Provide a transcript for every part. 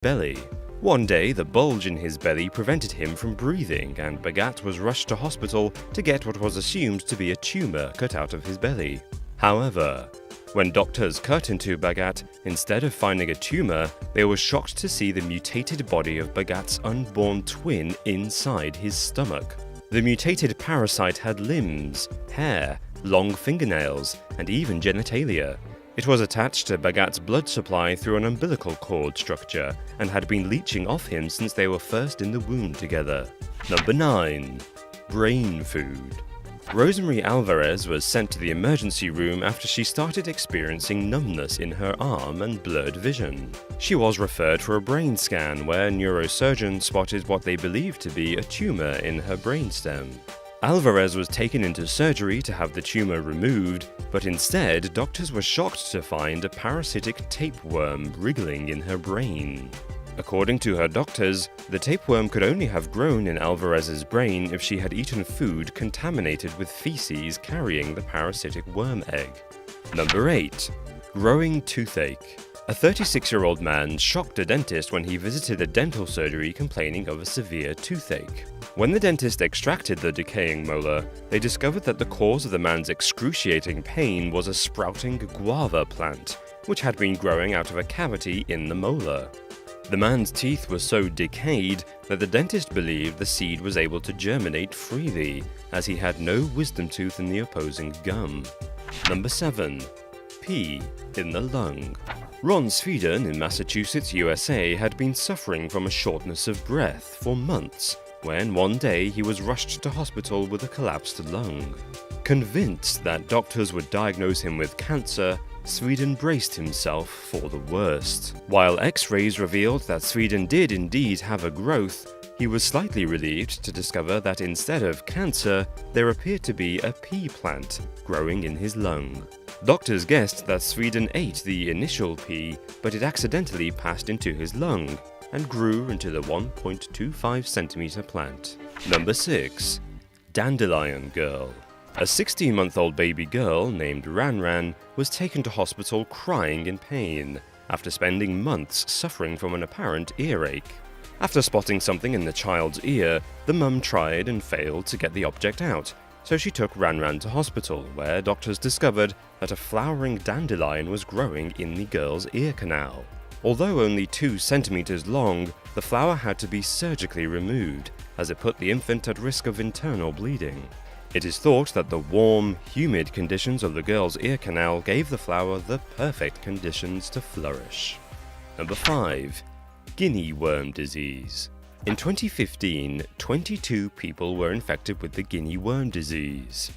belly. One day, the bulge in his belly prevented him from breathing, and Bhagat was rushed to hospital to get what was assumed to be a tumor cut out of his belly. However, when doctors cut into Bhagat, instead of finding a tumor, they were shocked to see the mutated body of Bhagat's unborn twin inside his stomach. The mutated parasite had limbs, hair, long fingernails, and even genitalia. It was attached to Bhagat's blood supply through an umbilical cord structure and had been leeching off him since they were first in the womb together. Number 9. Brain food. Rosemary Alvarez was sent to the emergency room after she started experiencing numbness in her arm and blurred vision. She was referred for a brain scan where neurosurgeons spotted what they believed to be a tumor in her brainstem. Alvarez was taken into surgery to have the tumor removed, but instead, doctors were shocked to find a parasitic tapeworm wriggling in her brain. According to her doctors, the tapeworm could only have grown in Alvarez's brain if she had eaten food contaminated with feces carrying the parasitic worm egg. Number 8. Growing toothache. A 36-year-old man shocked a dentist when he visited a dental surgery complaining of a severe toothache. When the dentist extracted the decaying molar, they discovered that the cause of the man's excruciating pain was a sprouting guava plant, which had been growing out of a cavity in the molar. The man's teeth were so decayed that the dentist believed the seed was able to germinate freely, as he had no wisdom tooth in the opposing gum. Number 7. Pee in the lung. Ron Sweden in Massachusetts, USA had been suffering from a shortness of breath for months, when one day he was rushed to hospital with a collapsed lung. Convinced that doctors would diagnose him with cancer, Sweden braced himself for the worst. While X-rays revealed that Sweden did indeed have a growth, he was slightly relieved to discover that instead of cancer, there appeared to be a pea plant growing in his lung. Doctors guessed that Sweden ate the initial pea, but it accidentally passed into his lung and grew into the 1.25 centimeter plant. Number 6. Dandelion Girl. A 16-month-old baby girl named Ran was taken to hospital crying in pain after spending months suffering from an apparent earache. After spotting something in the child's ear, the mum tried and failed to get the object out, so she took Ran to hospital, where doctors discovered that a flowering dandelion was growing in the girl's ear canal. Although only 2 centimeters long, the flower had to be surgically removed, as it put the infant at risk of internal bleeding. It is thought that the warm, humid conditions of the girl's ear canal gave the flower the perfect conditions to flourish. Number 5. Guinea worm disease. In 2015, 22 people were infected with the guinea worm disease.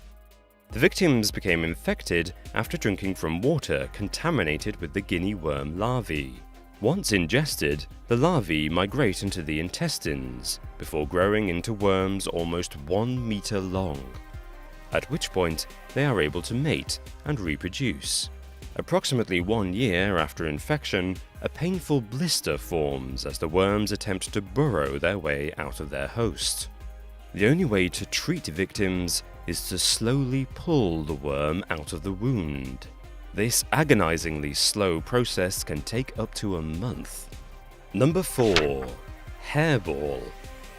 The victims became infected after drinking from water contaminated with the guinea worm larvae. Once ingested, the larvae migrate into the intestines before growing into worms almost 1 meter long, at which point they are able to mate and reproduce. Approximately 1 year after infection, a painful blister forms as the worms attempt to burrow their way out of their host. The only way to treat victims is to slowly pull the worm out of the wound. This agonizingly slow process can take up to a month. Number 4. Hairball.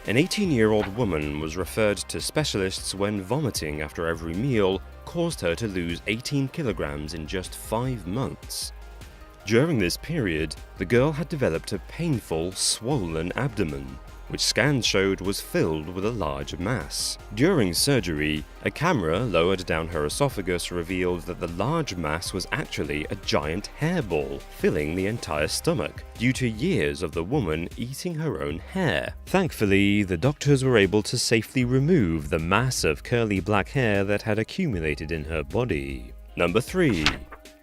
An 18-year-old woman was referred to specialists when vomiting after every meal caused her to lose 18 kilograms in just 5 months. During this period, the girl had developed a painful, swollen abdomen, which scans showed was filled with a large mass. During surgery, a camera lowered down her esophagus revealed that the large mass was actually a giant hairball filling the entire stomach, due to years of the woman eating her own hair. Thankfully, the doctors were able to safely remove the mass of curly black hair that had accumulated in her body. Number 3.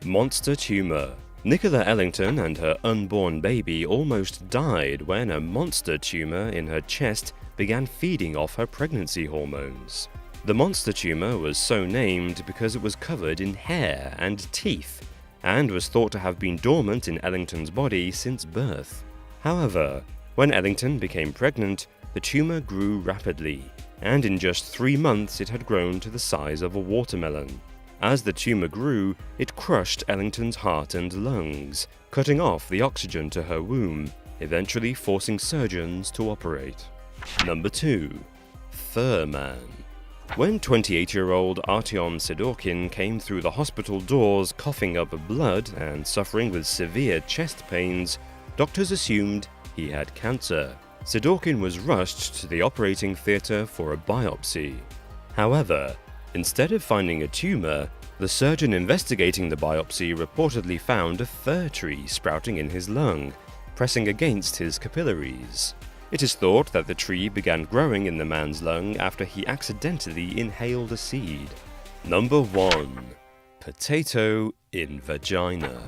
Monster tumor. Nicola Ellington and her unborn baby almost died when a monster tumor in her chest began feeding off her pregnancy hormones. The monster tumor was so named because it was covered in hair and teeth, and was thought to have been dormant in Ellington's body since birth. However, when Ellington became pregnant, the tumor grew rapidly, and in just 3 months it had grown to the size of a watermelon. As the tumor grew, it crushed Ellington's heart and lungs, cutting off the oxygen to her womb, eventually forcing surgeons to operate. Number 2. Fur Man. When 28-year-old Artyom Sidorkin came through the hospital doors coughing up blood and suffering with severe chest pains, doctors assumed he had cancer. Sidorkin was rushed to the operating theatre for a biopsy. However, instead of finding a tumor, the surgeon investigating the biopsy reportedly found a fir tree sprouting in his lung, pressing against his capillaries. It is thought that the tree began growing in the man's lung after he accidentally inhaled a seed. Number 1. Potato in vagina.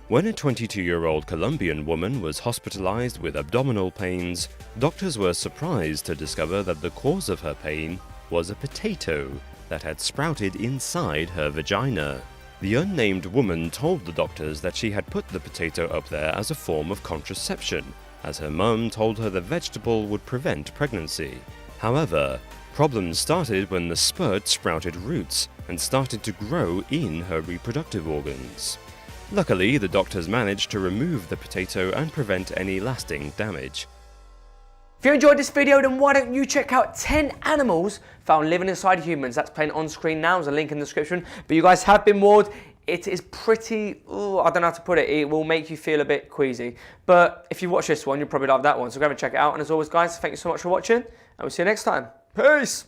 When a 22-year-old Colombian woman was hospitalized with abdominal pains, doctors were surprised to discover that the cause of her pain was a potato that had sprouted inside her vagina. The unnamed woman told the doctors that she had put the potato up there as a form of contraception, as her mum told her the vegetable would prevent pregnancy. However, problems started when the spurt sprouted roots and started to grow in her reproductive organs. Luckily, the doctors managed to remove the potato and prevent any lasting damage. If you enjoyed this video, then why don't you check out 10 animals found living inside humans. That's playing on screen now, there's a link in the description. But you guys have been warned. It is pretty, I don't know how to put it, it will make you feel a bit queasy. But if you watch this one, you'll probably love that one. So go and check it out. And as always guys, thank you so much for watching, and we'll see you next time. Peace!